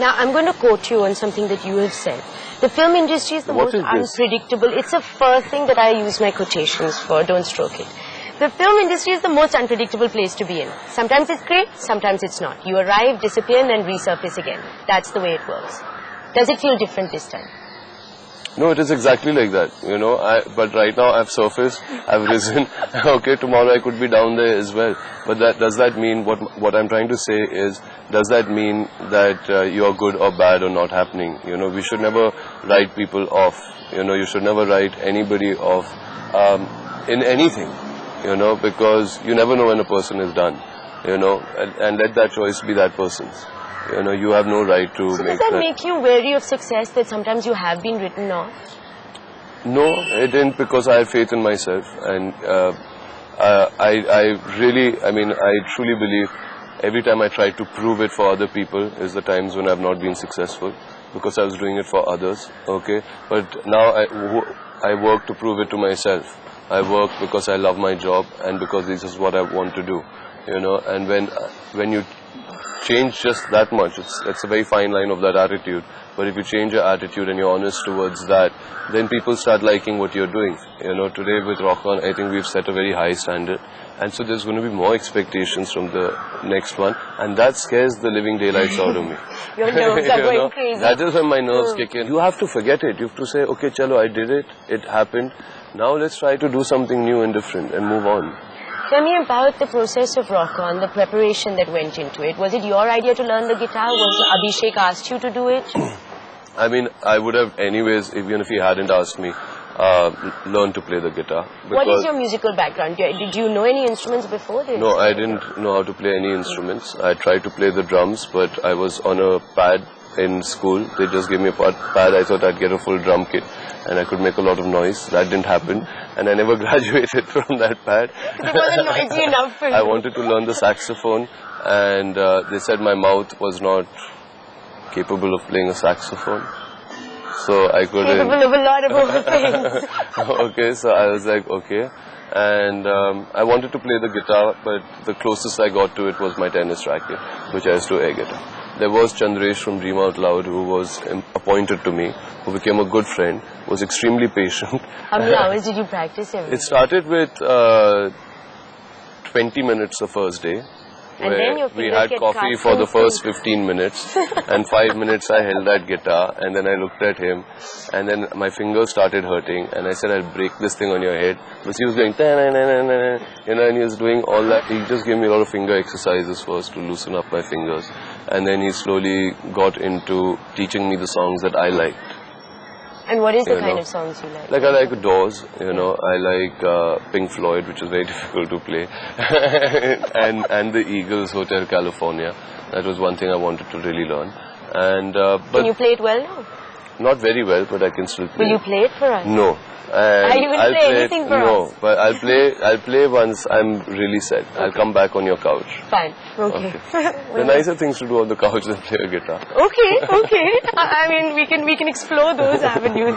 Now, I'm going to quote you on something that you have said. The film industry is the most unpredictable. It's the first thing that I use my quotations for. Don't stroke it. The film industry is the most unpredictable place to be in. Sometimes it's great, sometimes it's not. You arrive, disappear, and then resurface again. That's the way it works. Does it feel different this time? No, it is exactly like that, you know. But right now I've surfaced, I've risen. Okay, tomorrow I could be down there as well. But does that mean, what I'm trying to say is, does that mean that you're good or bad or not happening? You know, we should never write people off. You know, you should never write anybody off in anything, you know, because you never know when a person is done, you know, and let that choice be that person's. You know, you have no right to make that. Does that make you wary of success, that sometimes you have been written off? No, it didn't, because I had faith in myself, and I truly believe every time I tried to prove it for other people is the times when I have not been successful, because I was doing it for others, okay? But now I work to prove it to myself. I work because I love my job and because this is what I want to do, you know, and when you change just that much, it's a very fine line of that attitude, but if you change your attitude and you're honest towards that, then people start liking what you're doing. You know, today with Rock On, I think we've set a very high standard, and so there's going to be more expectations from the next one, and that scares the living daylights out of me. Your nerves are going crazy. That is when my nerves kick in. You have to forget it. You have to say, okay, chalo, I did it, it happened, now let's try to do something new and different and move on. Tell me about the process of Rock On, the preparation that went into it. Was it your idea to learn the guitar? Was Abhishek asked you to do it? I mean, I would have anyways, even if he hadn't asked me, learned to play the guitar. What is your musical background? Did you know any instruments before this? No, I didn't know how to play any instruments. I tried to play the drums, but I was on a pad in school. They just gave me a pad. I thought I'd get a full drum kit and I could make a lot of noise. That didn't happen, and I never graduated from that pad. It wasn't noisy enough for you. I wanted to learn the saxophone, and they said my mouth was not capable of playing a saxophone, so I couldn't. Capable of a lot of other things. Okay, so I was like, okay. And I wanted to play the guitar, but the closest I got to it was my tennis racket, which I used to air guitar. There was Chandresh from Dream Out Loud, who was appointed to me, who became a good friend, was extremely patient. How many hours did you practice every day? It started with 20 minutes the first day, where we had coffee for the first 15 minutes, and 5 minutes I held that guitar, and then I looked at him, and then my fingers started hurting, and I said, I'll break this thing on your head. But he was going, you know, and he was doing all that. He just gave me a lot of finger exercises first to loosen up my fingers, and then he slowly got into teaching me the songs that I liked. And what is the kind of songs you like? Like I like Doors, you know, I like Pink Floyd, which is very difficult to play, and the Eagles, Hotel California. That was one thing I wanted to really learn. And but can you play it well now? Not very well, but I can still play. Will you play it for us? No. Are you going to play anything for us? No, but I'll play once I'm really set. Okay. I'll come back on your couch. Fine. Okay. The nicer things to do on the couch than play a guitar. Okay. I mean, we can explore those avenues.